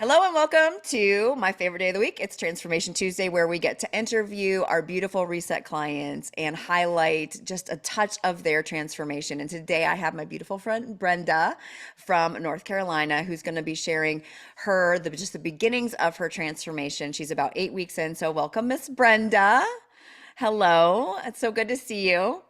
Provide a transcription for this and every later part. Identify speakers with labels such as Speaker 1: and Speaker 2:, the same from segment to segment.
Speaker 1: Hello and welcome to my favorite day of the week. It's Transformation Tuesday, where we get to interview our beautiful reset clients and highlight just a touch of their transformation. And today I have my beautiful friend Brenda from North Carolina, who's going to be sharing just the beginnings of her transformation. She's about 8 weeks in. So welcome, Miss Brenda. Hello. It's so good to see you.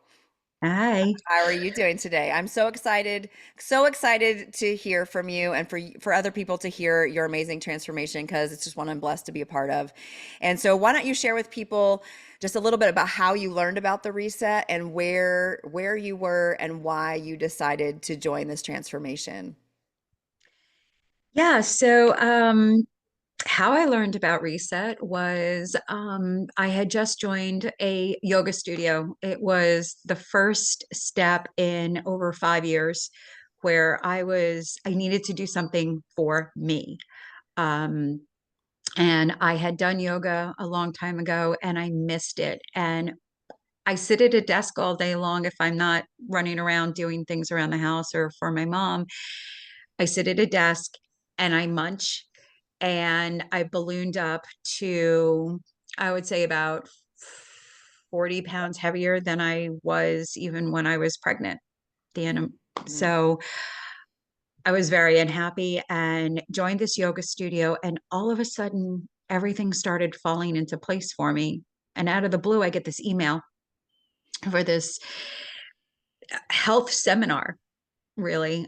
Speaker 2: Hi.
Speaker 1: How are you doing today? I'm so excited to hear from you and for other people to hear your amazing transformation because it's just one I'm blessed to be a part of. And so why don't you share with people just a little bit about how you learned about the reset and where you were and why you decided to join this transformation?
Speaker 2: Yeah, how I learned about Reset was I had just joined a yoga studio. It was the first step in over 5 years where I needed to do something for me. Um, and I had done yoga a long time ago and I missed it. And I sit at a desk all day long if I'm not running around doing things around the house or for my mom. I sit at a desk and I munch and I ballooned up to, I would say, about 40 pounds heavier than I was even when I was pregnant. The end.
Speaker 1: Mhm.
Speaker 2: So I was very unhappy and joined this yoga studio. And all of a sudden, everything started falling into place for me. And out of the blue, I get this email for this health seminar, really,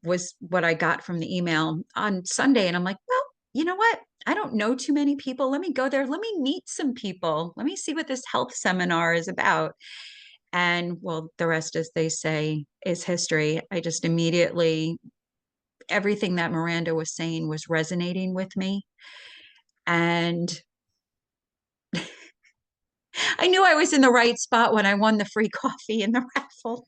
Speaker 2: was what I got from the email on Sunday. And I'm like, well, you know what? I don't know too many people. Let me go there. Let me meet some people. Let me see what this health seminar is about. And well, the rest, as they say, is history. I just immediately, everything that Miranda was saying was resonating with me. And I knew I was in the right spot when I won the free coffee in the raffle.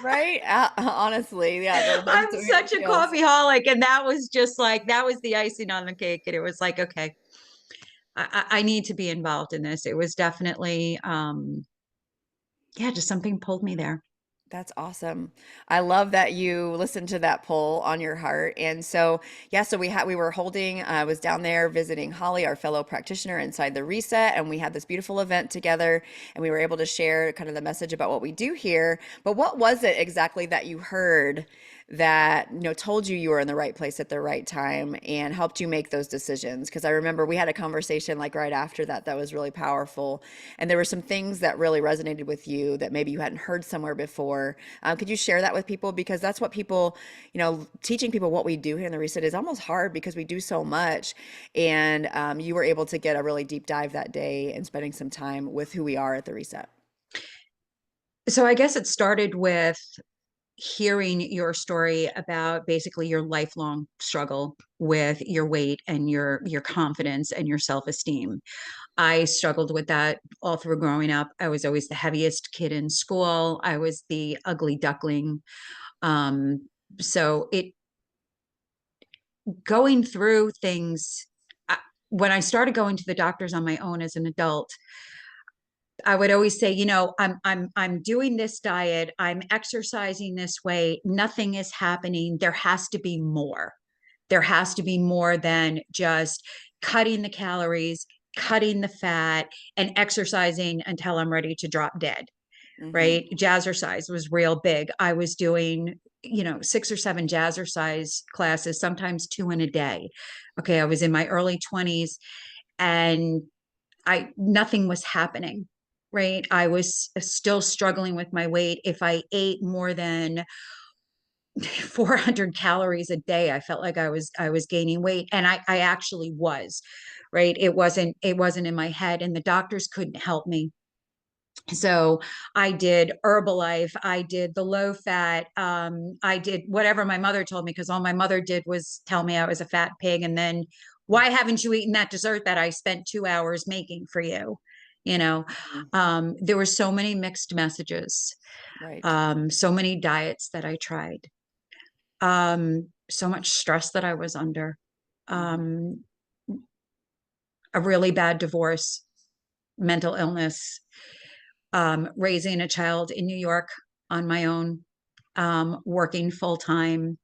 Speaker 1: Right? Honestly, yeah, those
Speaker 2: I'm
Speaker 1: do
Speaker 2: such a
Speaker 1: feels.
Speaker 2: coffeeholic. And that was just like, that was the icing on the cake. And it was like, okay, I need to be involved in this. It was definitely, yeah, just something pulled me there.
Speaker 1: That's awesome. I love that you listened to that pull on your heart. And so, yeah, so we were holding, I was down there visiting Holly, our fellow practitioner inside the reset, and we had this beautiful event together and we were able to share kind of the message about what we do here. But what was it exactly that you heard that, told you you were in the right place at the right time and helped you make those decisions? Because I remember we had a conversation like right after that was really powerful. And there were some things that really resonated with you that maybe you hadn't heard somewhere before. Could you share that with people? Because that's what people, teaching people what we do here in the Reset is almost hard because we do so much. And you were able to get a really deep dive that day and spending some time with who we are at the Reset.
Speaker 2: So I guess it started with hearing your story about basically your lifelong struggle with your weight and your confidence and your self-esteem. I struggled with that all through growing up. I was always the heaviest kid in school. I was the ugly duckling. Um, so it going through things when I started going to the doctors on my own as an adult, I would always say, I'm doing this diet, I'm exercising this way, nothing is happening. There has to be more. There has to be more than just cutting the calories, cutting the fat, and exercising until I'm ready to drop dead.
Speaker 1: Hmm.
Speaker 2: Right? Jazzercise was real big. I was doing, 6 or 7 jazzercise classes, sometimes two in a day. Okay, I was in my early 20s and I nothing was happening. Right? I was still struggling with my weight. If I ate more than 400 calories a day, I felt like I was gaining weight, and I actually was. Right? It wasn't in my head, and the doctors couldn't help me. So I did Herbalife, I did the low fat, I did whatever my mother told me, because all my mother did was tell me I was a fat pig. And then, why haven't you eaten that dessert that I spent 2 hours making for you? You know,
Speaker 1: Hmm.
Speaker 2: there were so many mixed messages,
Speaker 1: Right.
Speaker 2: so many diets that I tried, so much stress that I was under,
Speaker 1: Hmm.
Speaker 2: um, a really bad divorce, mental illness, raising a child in New York on my own, working full time,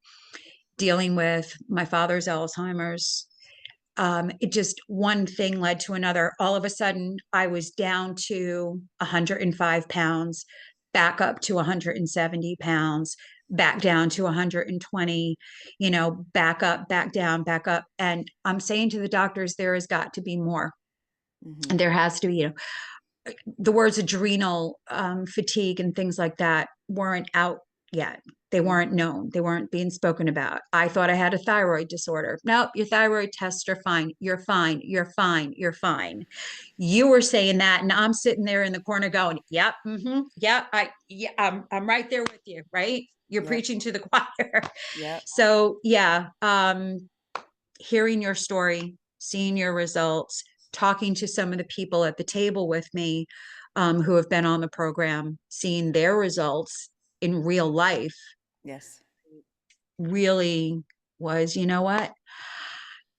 Speaker 2: dealing with my father's Alzheimer's. it just one thing led to another. All of a sudden, I was down to 105 pounds, back up to 170 pounds, back down to 120, back up, back down, back up. And I'm saying to the doctors, there has got to be more.
Speaker 1: Hmm.
Speaker 2: And there has to be, the words adrenal fatigue and things like that weren't out yet. They weren't known. They weren't being spoken about. I thought I had a thyroid disorder. Nope, your thyroid tests are fine. You're fine. You're fine. You're fine. You were saying that, and I'm sitting there in the corner going, "Yep, yeah, I'm right there with you. Right? You're
Speaker 1: Yep.
Speaker 2: preaching to the choir."
Speaker 1: Yep.
Speaker 2: So yeah, hearing your story, seeing your results, talking to some of the people at the table with me who have been on the program, seeing their results in real life
Speaker 1: Yes.
Speaker 2: really was, you know what?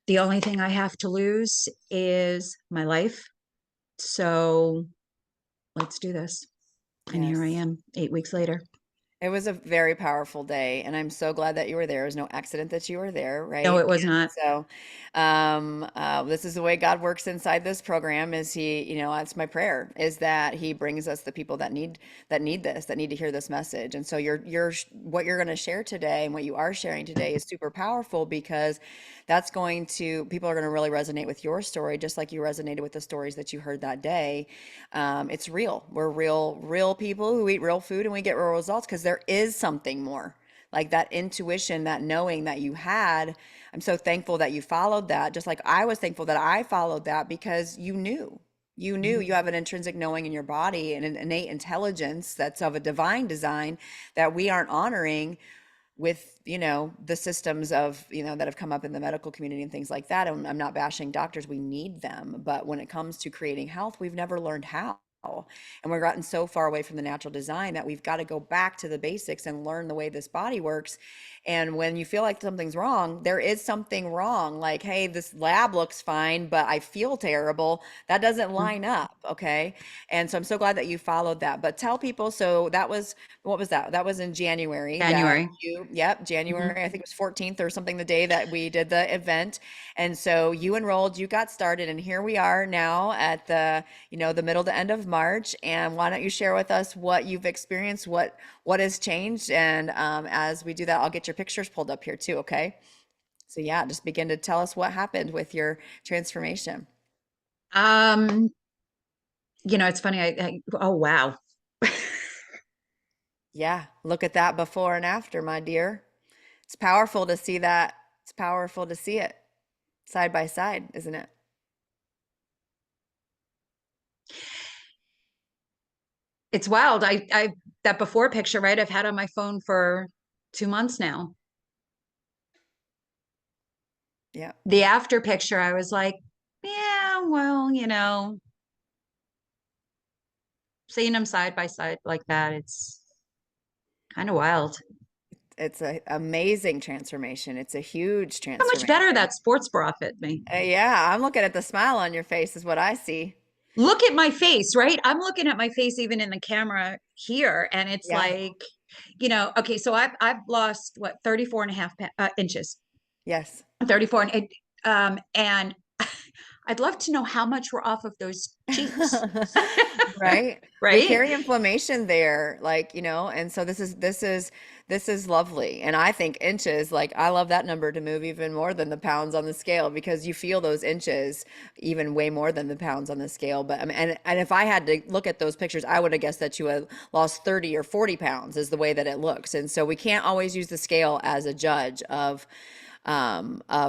Speaker 2: The only thing I have to lose is my life. So let's do this. And here I
Speaker 1: Yes.
Speaker 2: am 8 weeks later.
Speaker 1: It was a very powerful day, and I'm so glad that you were there. It was no accident that you were there,
Speaker 2: No,
Speaker 1: right?
Speaker 2: it was not.
Speaker 1: So, this is the way God works inside this program. Is He, that's my prayer, is that He brings us the people that need this, that need to hear this message. And so, what you're going to share today, and what you are sharing today, is super powerful because people are going to really resonate with your story, just like you resonated with the stories that you heard that day. It's real. We're real people who eat real food and we get real results because there is something more. Like that intuition, that knowing that you had. I'm so thankful that you followed that, just like I was thankful that I followed that because you knew. You knew you have an intrinsic knowing in your body and an innate intelligence that's of a divine design that we aren't honoring with the systems of that have come up in the medical community and things like that. And I'm not bashing doctors, we need them, but when it comes to creating health, we've never learned how. And we've gotten so far away from the natural design that we've got to go back to the basics and learn the way this body works. And when you feel like something's wrong, there is something wrong. Like, hey, this lab looks fine, but I feel terrible. That doesn't line up. Okay. And so I'm so glad that you followed that. But tell people, so that was, what was that? That was in January that
Speaker 2: January.
Speaker 1: yep,
Speaker 2: Mhm.
Speaker 1: January, I think it was 14th or something, the day that we did the event. And so you enrolled, you got started, and here we are now at the middle to end of March. And why don't you share with us what you've experienced, what has changed? And as we do that, I'll get your pictures pulled up here too, okay? So yeah, just begin to tell us what happened with your transformation.
Speaker 2: Um, it's funny. Oh, wow.
Speaker 1: Yeah, look at that before and after, my dear. It's powerful to see that. It's powerful to see it side by side, isn't it?
Speaker 2: It's wild. That before picture, right? I've had on my phone for 2 months now.
Speaker 1: Yeah.
Speaker 2: The after picture, I was like, yeah, well, seeing them side by side like that, it's kind of wild.
Speaker 1: It's an amazing transformation. It's a huge
Speaker 2: How much better
Speaker 1: transformation.
Speaker 2: that sports bra fit me.
Speaker 1: Yeah, I'm looking at the smile on your face is what I see.
Speaker 2: Look at my face, right? I'm looking at my face even in the camera here, and it's
Speaker 1: Yeah.
Speaker 2: like, okay, so I've lost what 34 and a half inches,
Speaker 1: Yes.
Speaker 2: 34 and I'd love to know how much we're off of those cheeks.
Speaker 1: Right. We
Speaker 2: Right?
Speaker 1: carry inflammation there, like, and so this is lovely. And I think inches, like I love that number to move even more than the pounds on the scale because you feel those inches even way more than the pounds on the scale. But I mean, and if I had to look at those pictures, I would have guessed that you had lost 30 or 40 pounds is the way that it looks. And so we can't always use the scale as a judge of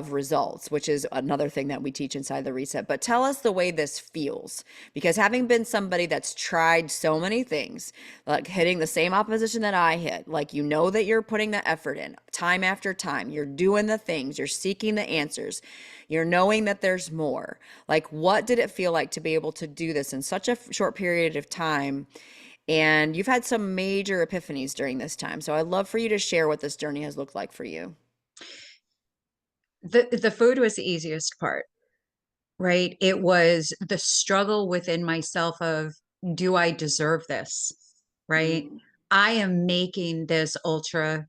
Speaker 1: results, which is another thing that we teach inside the reset. But tell us the way this feels, because having been somebody that's tried so many things, like hitting the same opposition that I hit, like that you're putting the effort in time after time, you're doing the things, you're seeking the answers, you're knowing that there's more. Like, what did it feel like to be able to do this in such a short period of time? And you've had some major epiphanies during this time. So I'd love for you to share what this journey has looked like for you.
Speaker 2: The food was the easiest part, right? It was the struggle within myself of, do I deserve this? Right?
Speaker 1: Mm,
Speaker 2: I am making this ultra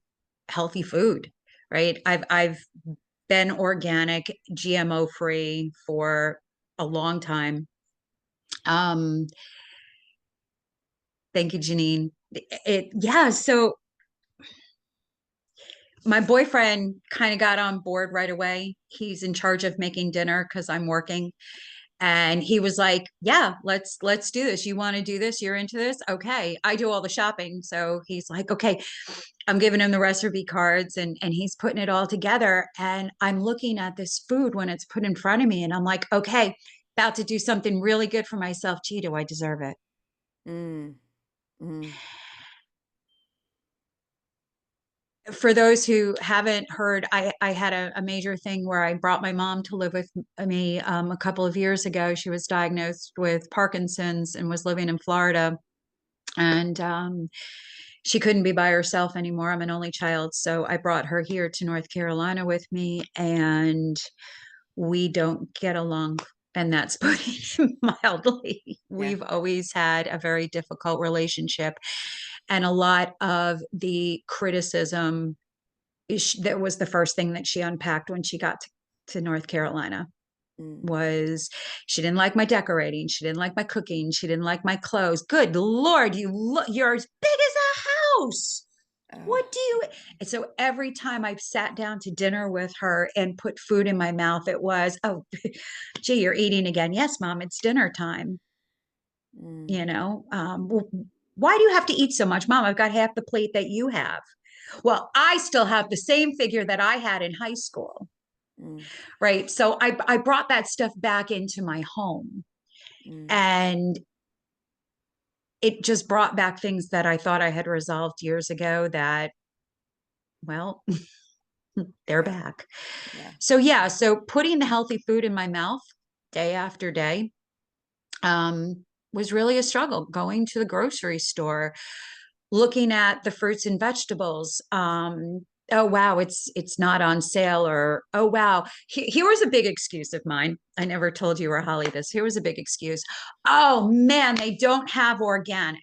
Speaker 2: healthy food, right? I've been organic, GMO free for a long time. Um, thank you, Janine. Yeah. So my boyfriend kind of got on board right away. He's in charge of making dinner because I'm working. And he was like, yeah, let's do this. You want to do this? You're into this? Okay. I do all the shopping. So he's like, okay, I'm giving him the recipe cards and he's putting it all together. And I'm looking at this food when it's put in front of me. And I'm like, okay, about to do something really good for myself. Gee, do I deserve it?
Speaker 1: Mm, mm,
Speaker 2: For those who haven't heard, I had a major thing where I brought my mom to live with me a couple of years ago. She was diagnosed with Parkinson's and was living in Florida. And she couldn't be by herself anymore. I'm an only child. So I brought her here to North Carolina with me, and we don't get along. And that's putting it mildly.
Speaker 1: yeah.
Speaker 2: We've always had a very difficult relationship. And a lot of the criticism that was the first thing that she unpacked when she got to North Carolina
Speaker 1: Mm.
Speaker 2: was she didn't like my decorating, she didn't like my cooking, she didn't like my clothes. Good Lord, you're as big as a house.
Speaker 1: Oh,
Speaker 2: What do you? And so every time I've sat down to dinner with her and put food in my mouth, it was, oh, gee, you're eating again. Yes, mom, it's dinner time.
Speaker 1: mm,
Speaker 2: You know, why do you have to eat so much, mom? I've got half the plate that you have. Well, I still have the same figure that I had in high school,
Speaker 1: mm,
Speaker 2: right? So I brought that stuff back into my home,
Speaker 1: mm,
Speaker 2: and it just brought back things that I thought I had resolved years ago that, well, they're
Speaker 1: yeah,
Speaker 2: back.
Speaker 1: yeah.
Speaker 2: So yeah, so putting the healthy food in my mouth day after day was really a struggle. Going to the grocery store, looking at the fruits and vegetables. Oh wow, it's not on sale, or oh wow, here was a big excuse of mine. I never told you or Holly this. Here was a big excuse. Oh man, they don't have organic.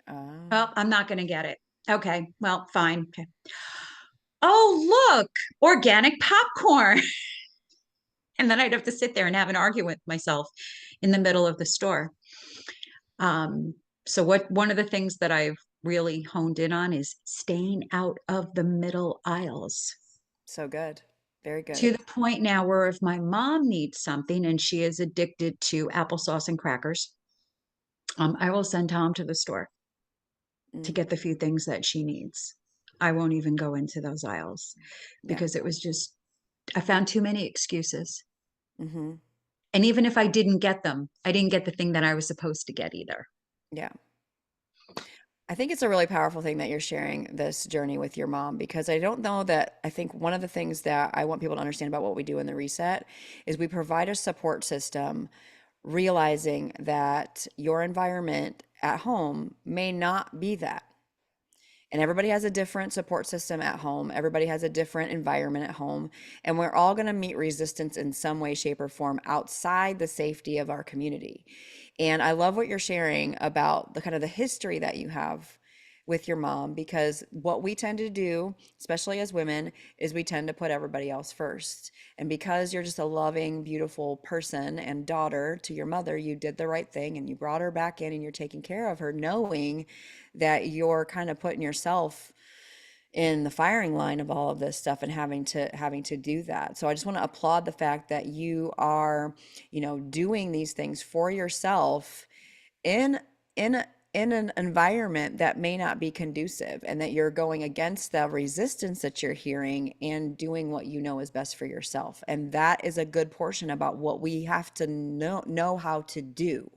Speaker 1: Oh,
Speaker 2: Well, I'm not going to get it. Okay, well, fine. Okay. Oh, look, organic popcorn. And then I'd have to sit there and have an argument with myself in the middle of the store. Um, so what one of the things that I've really honed in on is staying out of the middle aisles,
Speaker 1: so good. Very
Speaker 2: to
Speaker 1: good.
Speaker 2: the point now where if my mom needs something and she is addicted to applesauce and crackers, I will send Tom to the store to
Speaker 1: Mm,
Speaker 2: get the few things that she needs. I won't even go into those aisles
Speaker 1: yeah.
Speaker 2: because it was just, I found too many excuses.
Speaker 1: Hmm.
Speaker 2: And even if I didn't get them, I didn't get the thing that I was supposed to get either.
Speaker 1: Yeah. I think it's a really powerful thing that you're sharing this journey with your mom because I don't know that I think one of the things that I want people to understand about what we do in the reset is we provide a support system, realizing that your environment at home may not be that. And everybody has a different support system at home. Everybody has a different environment at home. And we're all going to meet resistance in some way, shape, or form outside the safety of our community. And I love what you're sharing about the kind of the history that you have with your mom, because what we tend to do, especially as women, is we tend to put everybody else first. And because you're just a loving, beautiful person and daughter to your mother, you did the right thing and you brought her back in and you're taking care of her, knowing that you're kind of putting yourself in the firing line of all of this stuff and having to do that. So I just want to applaud the fact that you are, doing these things for yourself in in in an environment that may not be conducive, and that you're going against the resistance that you're hearing and doing what you know is best for yourself. And that is a good portion about what we have to know how to do,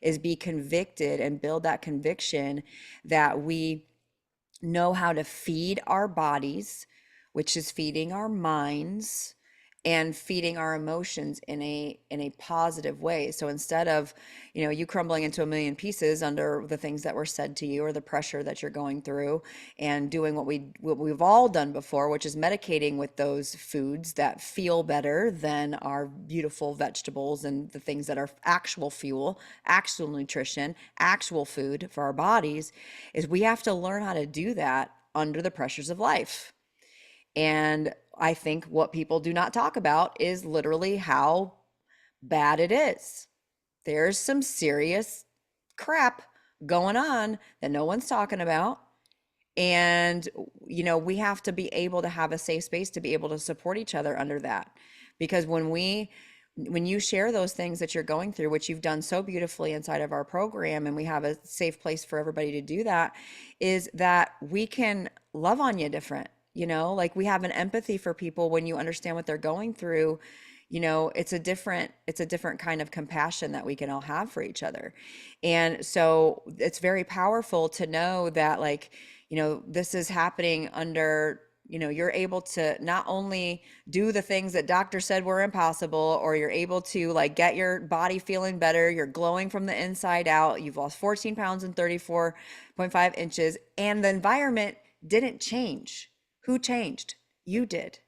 Speaker 1: is be convicted and build that conviction that we know how to feed our bodies, which is feeding our minds and feeding our emotions in a positive way. So instead of, you crumbling into a million pieces under the things that were said to you or the pressure that you're going through, and doing what we've all done before, which is medicating with those foods that feel better than our beautiful vegetables and the things that are actual fuel, actual nutrition, actual food for our bodies, is we have to learn how to do that under the pressures of life. And I think what people do not talk about is literally how bad it is. There's some serious crap going on that no one's talking about. And, we have to be able to have a safe space to be able to support each other under that. Because when you share those things that you're going through, which you've done so beautifully inside of our program, and we have a safe place for everybody to do that, is that we can love on you different. Like we have an empathy for people when you understand what they're going through. It's a different kind of compassion that we can all have for each other. And so it's very powerful to know that, like, this is happening under, you're able to not only do the things that doctors said were impossible, or you're able to like get your body feeling better, you're glowing from the inside out, you've lost 14 pounds and 34.5 inches, and the environment didn't change. Who changed? You did.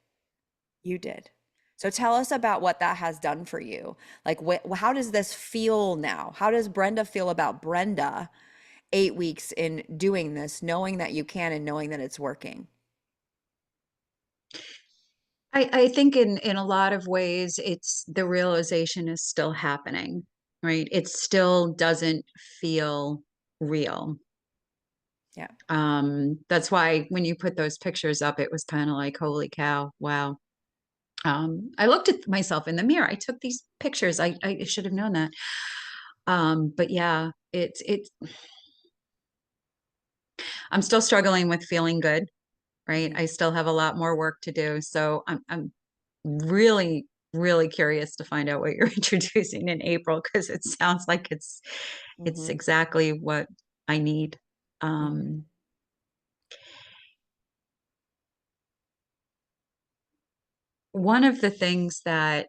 Speaker 1: You did. So tell us about what that has done for you. Like, how does this feel now? How does Brenda feel about Brenda 8 weeks in doing this, knowing that you can and knowing that it's working?
Speaker 2: I think in a lot of ways, it's the realization is still happening, right? It still doesn't feel real.
Speaker 1: Yeah.
Speaker 2: That's why when you put those pictures up, it was kind of like, holy cow, wow. I looked at myself in the mirror. I took these pictures. I should have known that. But yeah, it's I'm still struggling with feeling good, right?
Speaker 1: Hmm.
Speaker 2: I still have a lot more work to do. So I'm really, really curious to find out what you're introducing in April, because it sounds like it's
Speaker 1: Hmm.
Speaker 2: exactly what I need.
Speaker 1: Hmm.
Speaker 2: Um, One of the things that,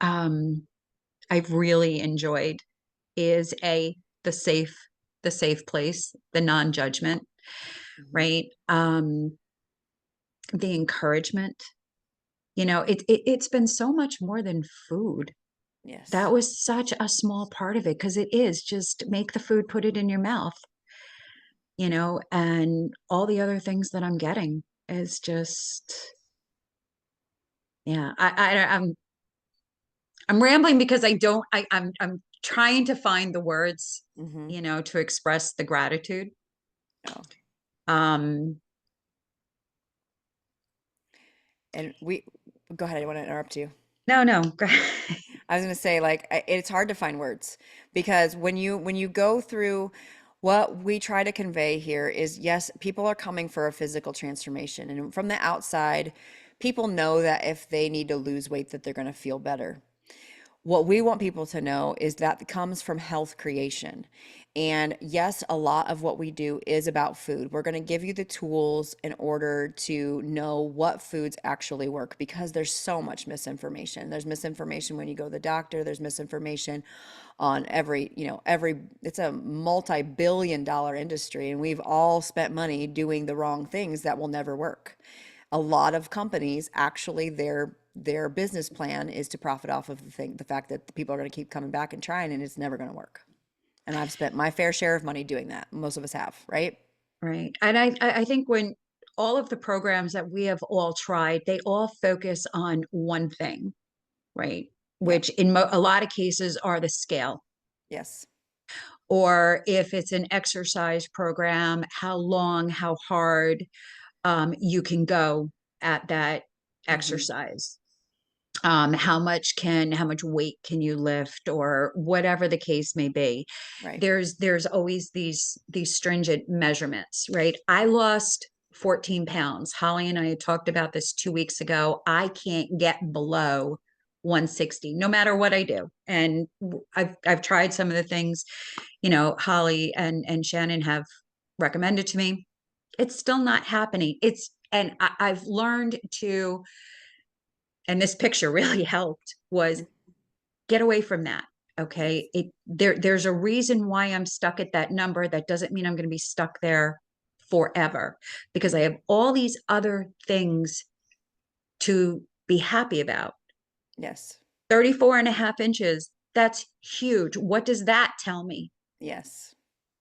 Speaker 2: um, I've really enjoyed is the safe, the safe place, the non-judgment,
Speaker 1: Hmm.
Speaker 2: right? The encouragement. It's been so much more than food. That
Speaker 1: Yes.
Speaker 2: was such a small part of it, because it is just make the food, put it in your mouth, and all the other things that I'm getting is just, yeah. I'm rambling because I don't. I'm trying to find the words,
Speaker 1: Hmm.
Speaker 2: to express the gratitude.
Speaker 1: Oh.
Speaker 2: Um,
Speaker 1: And go ahead. I don't want to interrupt you.
Speaker 2: no, no.
Speaker 1: I was going to say, like, it's hard to find words, because when you go through, what we try to convey here is, yes, people are coming for a physical transformation, and from the outside, people know that if they need to lose weight, that they're going to feel better. What we want people to know is that comes from health creation. And yes, a lot of what we do is about food. We're going to give you the tools in order to know what foods actually work, because there's so much misinformation. There's misinformation when you go to the doctor, there's misinformation on it's a multi-billion dollar industry, and we've all spent money doing the wrong things that will never work. A lot of companies, actually, their business plan is to profit off of the fact that the people are going to keep coming back and trying, and it's never going to work. And I've spent my fair share of money doing that. Most of us have, right?
Speaker 2: Right. And I think when all of the programs that we have all tried, they all focus on one thing, right?
Speaker 1: Yeah.
Speaker 2: Which in a lot of cases are the scale.
Speaker 1: Yes.
Speaker 2: Or if it's an exercise program, how long, how hard you can go at that
Speaker 1: Hmm.
Speaker 2: exercise. How much weight can you lift, or whatever the case may be.
Speaker 1: Right.
Speaker 2: There's always these stringent measurements, right? I lost 14 pounds. Holly and I had talked about this 2 weeks ago. I can't get below 160 no matter what I do. And I've tried some of the things, Holly and Shannon have recommended to me. It's still not happening. I've learned to, and this picture really helped, was get away from that. Okay.
Speaker 1: Yes.
Speaker 2: There's a reason why I'm stuck at that number. That doesn't mean I'm going to be stuck there forever, because I have all these other things to be happy about.
Speaker 1: Yes.
Speaker 2: 34 and a half inches. That's huge. What does that tell me?
Speaker 1: Yes.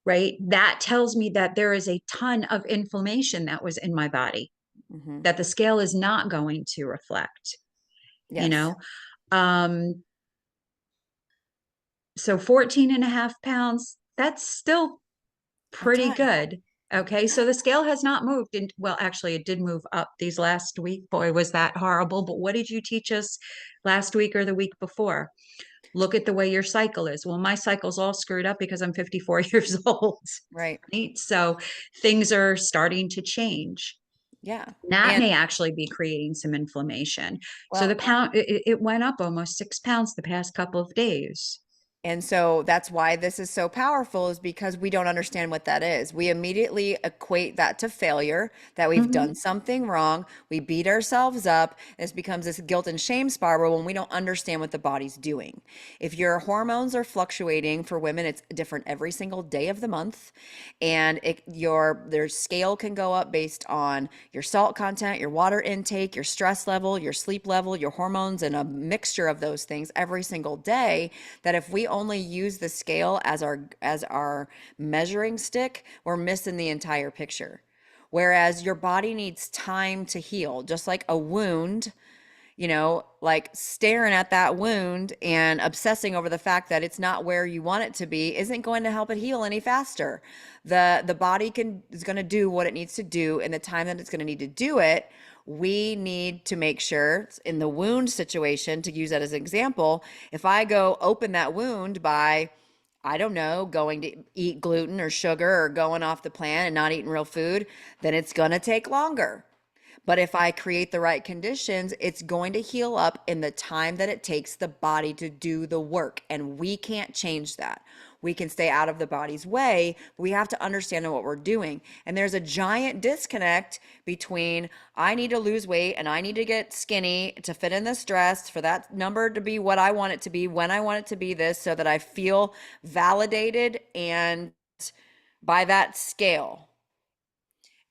Speaker 2: Right. That tells me that there is a ton of inflammation that was in my body.
Speaker 1: Hmm.
Speaker 2: that the scale is not going to reflect, you
Speaker 1: Yes.
Speaker 2: know? Um, so 14 and a half pounds, that's still
Speaker 1: A
Speaker 2: pretty
Speaker 1: ton.
Speaker 2: good. Okay, so the scale has not moved. And well, actually, it did move up these last week. Boy, was that horrible. But what did you teach us last week or the week before? Look at the way your cycle is. Well, my cycle's all screwed up because I'm 54 years old.
Speaker 1: Right.
Speaker 2: Right? So things are starting to change.
Speaker 1: Yeah.
Speaker 2: That
Speaker 1: And
Speaker 2: may actually be creating some inflammation. So the
Speaker 1: well,
Speaker 2: pound, it went up almost 6 pounds the past couple of days.
Speaker 1: and so that's why this is so powerful, is because we don't understand what that is. We immediately equate that to failure, that we've done
Speaker 2: Mhm.
Speaker 1: something wrong. We beat ourselves up. This becomes this guilt and shame spiral when we don't understand what the body's doing. If your hormones are fluctuating for women, it's different every single day of the month. And their scale can go up based on your salt content, your water intake, your stress level, your sleep level, your hormones, and a mixture of those things every single day. That if we only use the scale as our measuring stick, we're missing the entire picture. Whereas your body needs time to heal, just like a wound, like staring at that wound and obsessing over the fact that it's not where you want it to be isn't going to help it heal any faster. The body is going to do what it needs to do in the time that it's going to need to do it. We need to make sure in the wound situation, to use that as an example, if I go open that wound by, I don't know, going to eat gluten or sugar or going off the plan and not eating real food, then it's going to take longer. But if I create the right conditions, it's going to heal up in the time that it takes the body to do the work. And we can't change that. We can stay out of the body's way, but we have to understand what we're doing. And there's a giant disconnect between I need to lose weight and I need to get skinny to fit in this dress for that number to be what I want it to be, when I want it to be this, so that I feel validated and by that scale.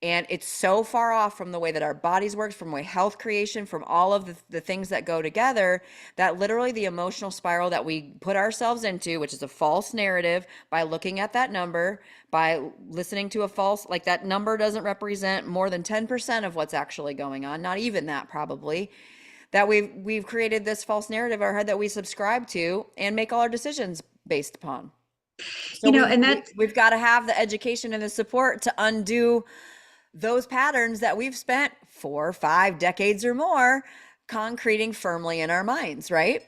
Speaker 1: And it's so far off from the way that our bodies work, from way health creation, from all of the things that go together, that literally the emotional spiral that we put ourselves into, which is a false narrative, by looking at that number, by listening to a false, like that number doesn't represent more than 10% of what's actually going on, not even that probably, that we've created this false narrative in our head that we subscribe to and make all our decisions based upon. So
Speaker 2: And that's
Speaker 1: we've got to have the education and the support to undo those patterns that we've spent 4 or 5 decades or more concreting firmly in our minds, right?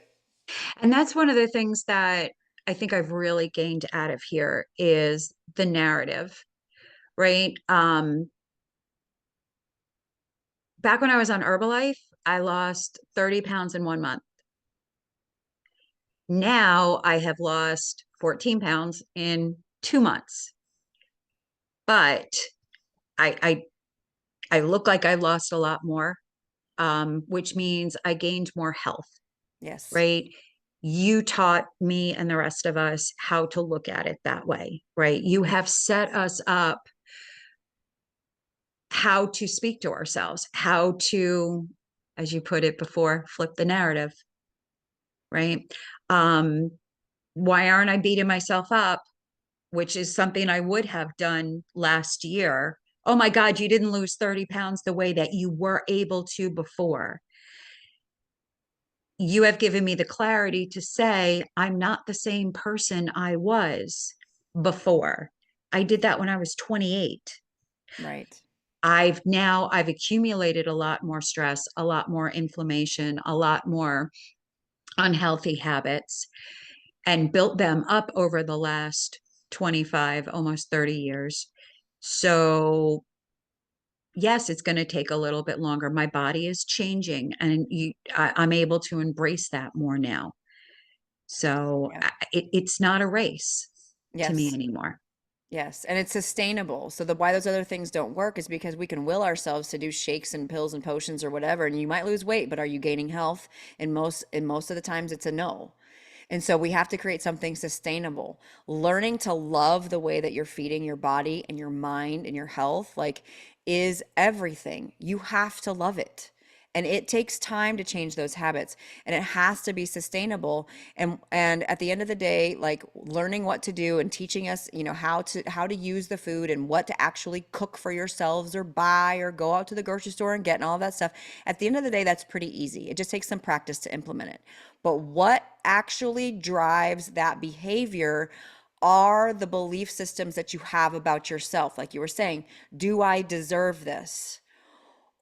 Speaker 2: And that's one of the things that I think I've really gained out of here is the narrative, right? Back when I was on Herbalife, I lost 30 pounds in 1 month. Now I have lost 14 pounds in 2 months. But I I, I look like I lost a lot more, which means I gained more health,
Speaker 1: Yes.
Speaker 2: right? You taught me and the rest of us how to look at it that way, right? You have set us up how to speak to ourselves, how to, as you put it before, flip the narrative, right? Um, why aren't I beating myself up? Which is something I would have done last year. Oh my God, you didn't lose 30 pounds the way that you were able to before. You have given me the clarity to say, I'm not the same person I was before. I did that when I was 28.
Speaker 1: Right.
Speaker 2: I've accumulated a lot more stress, a lot more inflammation, a lot more unhealthy habits, and built them up over the last 25, almost 30 years. So yes, it's going to take a little bit longer. My body is changing, and I'm able to embrace that more now. So
Speaker 1: Yeah.
Speaker 2: it's not a race to me
Speaker 1: Yes.
Speaker 2: anymore.
Speaker 1: Yes. And it's sustainable. So the why those other things don't work is because we can will ourselves to do shakes and pills and potions or whatever. And you might lose weight, but are you gaining health? And most of the times it's a no. And so we have to create something sustainable. Learning to love the way that you're feeding your body and your mind and your health, like, is everything. You have to love it. And it takes time to change those habits, and it has to be sustainable. And at the end of the day, like learning what to do and teaching us, how to use the food and what to actually cook for yourselves or buy or go out to the grocery store and get and all that stuff. At the end of the day, that's pretty easy. It just takes some practice to implement it. But what actually drives that behavior are the belief systems that you have about yourself. Like you were saying, do I deserve this?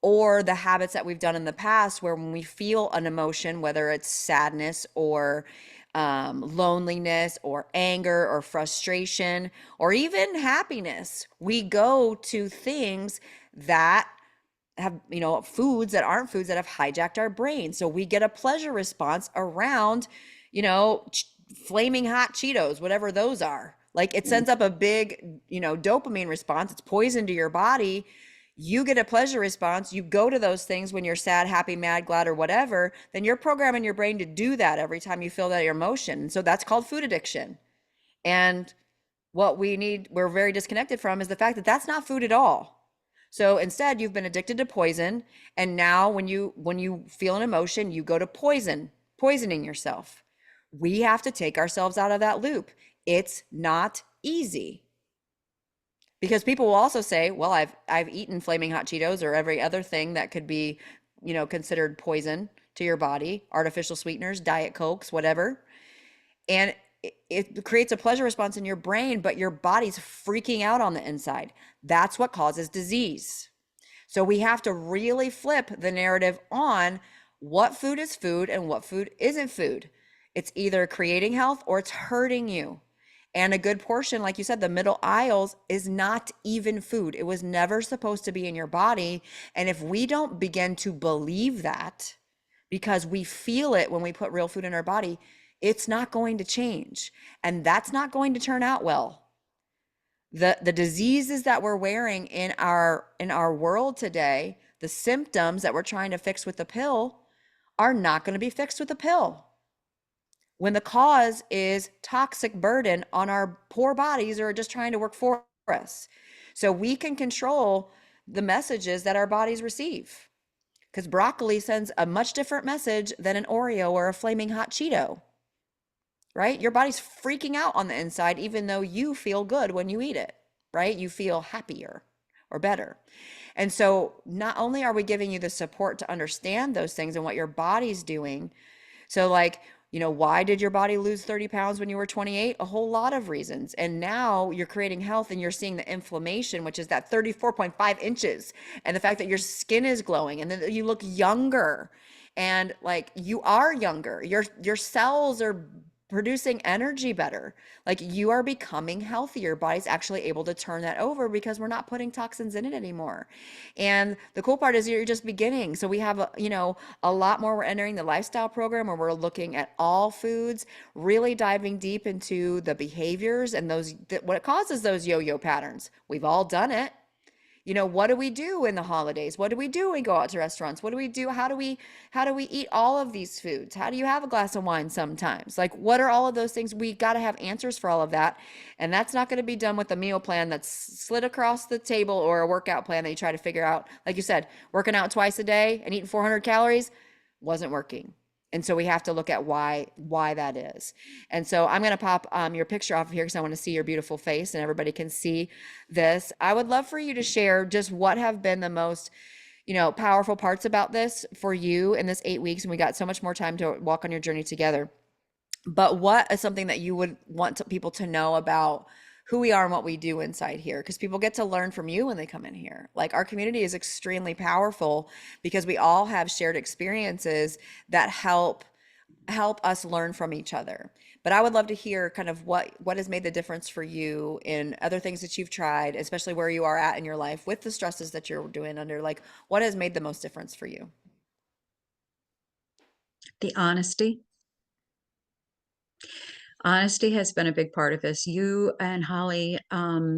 Speaker 1: Or the habits that we've done in the past, where when we feel an emotion, whether it's sadness or loneliness or anger or frustration or even happiness, we go to things that have, foods that aren't foods that have hijacked our brain. So we get a pleasure response around, you know, flaming hot Cheetos, whatever those are. Like it sends up a big, dopamine response. It's poison to your body. You get a pleasure response. You go to those things when you're sad, happy, mad, glad, or whatever. Then you're programming your brain to do that every time you feel that emotion. So that's called food addiction. And what we're very disconnected from is the fact that that's not food at all. So instead, you've been addicted to poison, and now when you feel an emotion, you go to poisoning yourself. We have to take ourselves out of that loop. It's not easy. Because people will also say, well, I've eaten flaming hot Cheetos or every other thing that could be, considered poison to your body, artificial sweeteners, diet cokes, whatever. And it creates a pleasure response in your brain, but your body's freaking out on the inside. That's what causes disease. So we have to really flip the narrative on what food is food and what food isn't food. It's either creating health or it's hurting you. And a good portion, like you said, the middle aisles is not even food. It was never supposed to be in your body. And if we don't begin to believe that, because we feel it when we put real food in our body, it's not going to change. And that's not going to turn out well. The diseases that we're wearing in our world today, the symptoms that we're trying to fix with the pill are not going to be fixed with the pill, when the cause is toxic burden on our poor bodies or just trying to work for us. So we can control the messages that our bodies receive, because broccoli sends a much different message than an Oreo or a flaming hot Cheeto, right? Your body's freaking out on the inside, even though you feel good when you eat it, right? You feel happier or better. And so not only are we giving you the support to understand those things and what your body's doing, so like, why did your body lose 30 pounds when you were 28? A whole lot of reasons. And now you're creating health and you're seeing the inflammation, which is that 34.5 inches, and the fact that your skin is glowing and then you look younger, and like you are younger. Your cells are producing energy better. Like you are becoming healthier. Your body's actually able to turn that over because we're not putting toxins in it anymore. And the cool part is you're just beginning. So we have a lot more. We're entering the lifestyle program where we're looking at all foods, really diving deep into the behaviors and what causes those yo-yo patterns. We've all done it. What do we do in the holidays? What do we do when we go out to restaurants? What do we do? How do we eat all of these foods? How do you have a glass of wine sometimes? Like, what are all of those things? We got to have answers for all of that. And that's not going to be done with a meal plan that's slid across the table or a workout plan that you try to figure out. Like you said, working out twice a day and eating 400 calories wasn't working. And so we have to look at why that is. And so I'm going to pop your picture off of here because I want to see your beautiful face and everybody can see this. I would love for you to share just what have been the most, powerful parts about this for you in this 8 weeks. And we got so much more time to walk on your journey together. But what is something that you would want people to know about who we are and what we do inside here? Because people get to learn from you when they come in here. Like our community is extremely powerful because we all have shared experiences that help us learn from each other. But I would love to hear kind of what has made the difference for you in other things that you've tried, especially where you are at in your life with the stresses that you're doing under. Like, what has made the most difference for you?
Speaker 2: The honesty. Honesty has been a big part of this. You and Holly are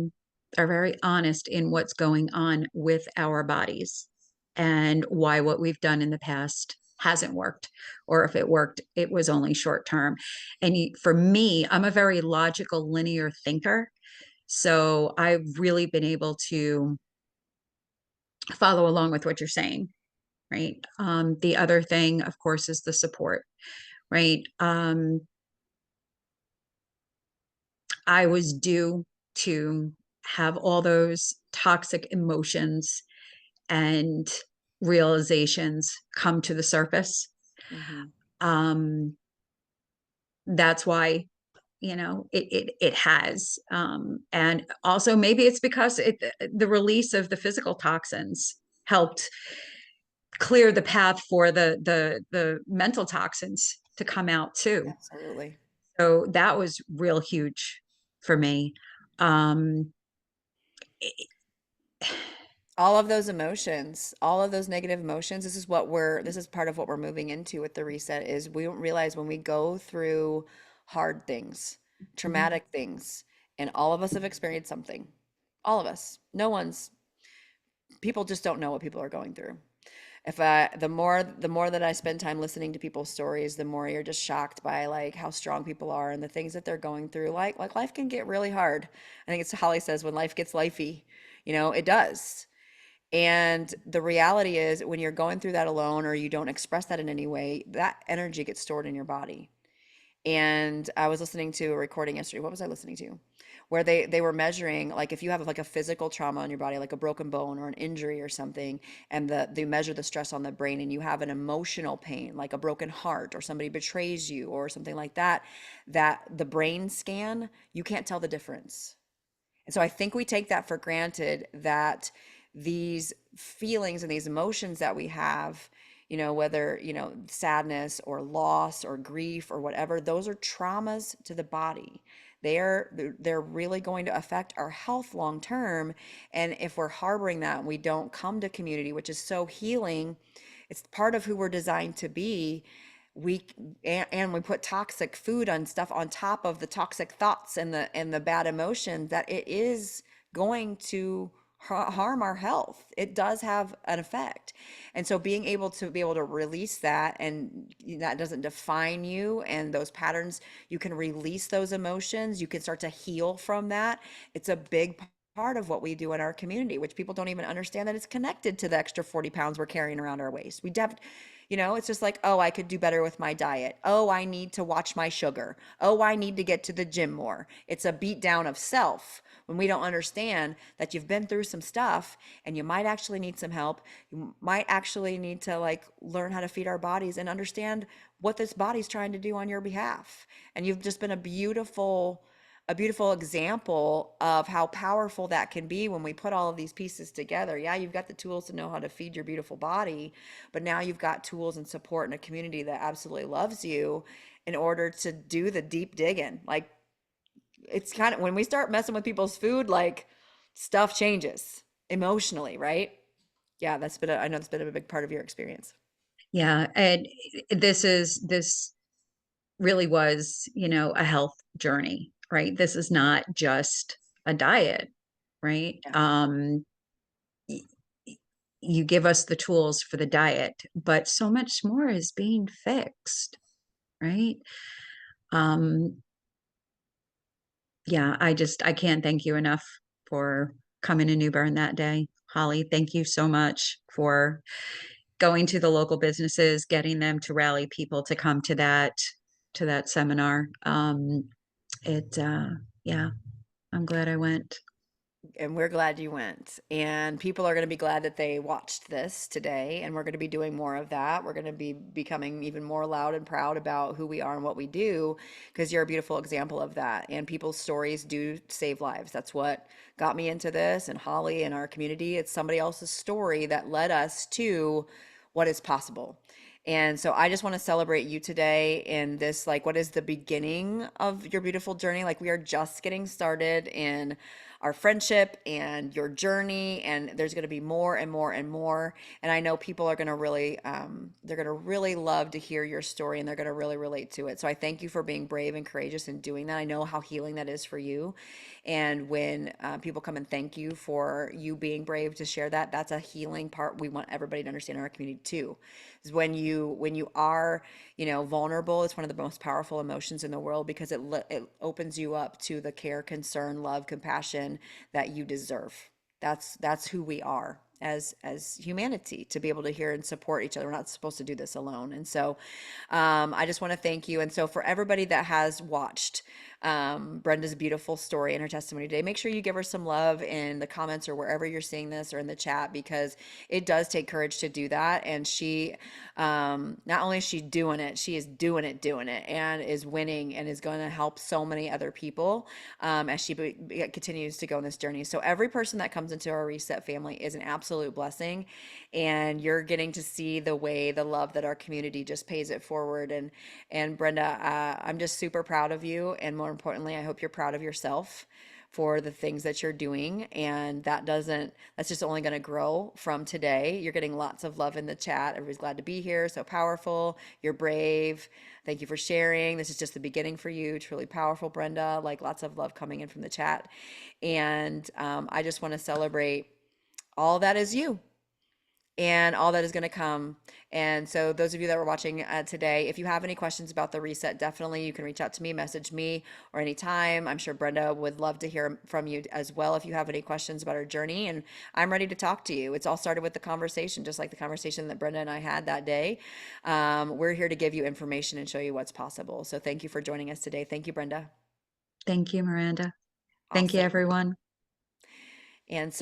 Speaker 2: very honest in what's going on with our bodies and why what we've done in the past hasn't worked, or if it worked, it was only short term. And for me, I'm a very logical, linear thinker. So I've really been able to follow along with what you're saying. right? The other thing, of course, is the support, right? I was due to have all those toxic emotions and realizations come to the surface.
Speaker 1: Hmm.
Speaker 2: Um, that's why, it has. And also maybe it's because the release of the physical toxins helped clear the path for the mental toxins to come out too.
Speaker 1: Absolutely.
Speaker 2: So that was real huge for me. Um,
Speaker 1: All of those emotions, all of those negative emotions, this is part of what we're moving into with the reset is we don't realize when we go through hard things, traumatic things, and all of us have experienced something. All of us. No one's people just don't know what people are going through. If I the more that I spend time listening to people's stories, the more you're just shocked by like how strong people are and the things that they're going through. Like life can get really hard. I think it's Holly says when life gets lifey, it does. And the reality is when you're going through that alone or you don't express that in any way, that energy gets stored in your body. And I was listening to a recording yesterday. What was I listening to? Where they were measuring like if you have like a physical trauma in your body, like a broken bone or an injury or something, and they measure the stress on the brain, and you have an emotional pain, like a broken heart or somebody betrays you or something like that, that the brain scan, you can't tell the difference. And so I think we take that for granted that these feelings and these emotions that we have, whether, sadness or loss or grief or whatever, those are traumas to the body. They're really going to affect our health long term. And if we're harboring that and we don't come to community, which is so healing, it's part of who we're designed to be. we and we put toxic food and stuff on top of the toxic thoughts and the bad emotions, that it is going to harm our health. It does have an effect. And so being able to release that, and that doesn't define you, and those patterns, you can release those emotions, you can start to heal from that. It's a big part of what we do in our community, which people don't even understand that it's connected to the extra 40 pounds we're carrying around our waist. It's just like, oh, I could do better with my diet. Oh, I need to watch my sugar. Oh, I need to get to the gym more. It's a beat down of self when we don't understand that you've been through some stuff and you might actually need some help. You might actually need to like learn how to feed our bodies and understand what this body's trying to do on your behalf. And you've just been a beautiful example of how powerful that can be when we put all of these pieces together. Yeah, you've got the tools to know how to feed your beautiful body, but now you've got tools and support and a community that absolutely loves you in order to do the deep digging. Like it's kind of when we start messing with people's food, like stuff changes emotionally, right? Yeah, I know that's been a big part of your experience.
Speaker 2: Yeah, and this really was, a health journey, right? This is not just a diet, right?
Speaker 1: Yeah.
Speaker 2: Y- you give us the tools for the diet, but so much more is being fixed, right? Um, yeah, I can't thank you enough for coming to New Bern that day. Holly, thank you so much for going to the local businesses, getting them to rally people to come to that seminar. It Yeah, I'm glad I went.
Speaker 1: And we're glad you went. And people are going to be glad that they watched this today. And we're going to be doing more of that. We're going to be becoming even more loud and proud about who we are and what we do, because you're a beautiful example of that. And people's stories do save lives. That's what got me into this. And Holly and our community, it's somebody else's story that led us to what is possible. And so I just want to celebrate you today in this, like, what is the beginning of your beautiful journey? Like, we are just getting started in our friendship and your journey, and there's going to be more and more and more. And I know people are going to really, they're going to really love to hear your story, and they're going to really relate to it. So I thank you for being brave and courageous in doing that. I know how healing that is for you. And when people come and thank you for you being brave to share that, that's a healing part we want everybody to understand in our community too. Is when you are, vulnerable, it's one of the most powerful emotions in the world, because it opens you up to the care, concern, love, compassion that you deserve. That's who we are. as humanity to be able to hear and support each other. We're not supposed to do this alone. And so I just want to thank you. And so for everybody that has watched Brenda's beautiful story and her testimony today, make sure you give her some love in the comments or wherever you're seeing this or in the chat, because it does take courage to do that. And she, not only is she doing it, she is doing it, and is winning and is going to help so many other people as she continues to go on this journey. So every person that comes into our Reset family is an absolute blessing, and you're getting to see the way, the love that our community just pays it forward. And Brenda, I'm just super proud of you, and more importantly, I hope you're proud of yourself for the things that you're doing. And that's just only going to grow from today. You're getting lots of love in the chat. Everybody's glad to be here. So powerful. You're brave. Thank you for sharing. This is just the beginning for you. Truly powerful, Brenda. Like, lots of love coming in from the chat. And I just want to celebrate all that is you and all that is going to come. And so those of you that were watching today, if you have any questions about the reset, definitely you can reach out to me, message me, or anytime. I'm sure Brenda would love to hear from you as well if you have any questions about our journey. And I'm ready to talk to you. It's all started with the conversation, just like the conversation that Brenda and I had that day. We're here to give you information and show you what's possible. So thank you for joining us today. Thank you, Brenda.
Speaker 2: Thank you, Miranda. Thank you,
Speaker 1: Awesome.
Speaker 2: everyone.
Speaker 1: And so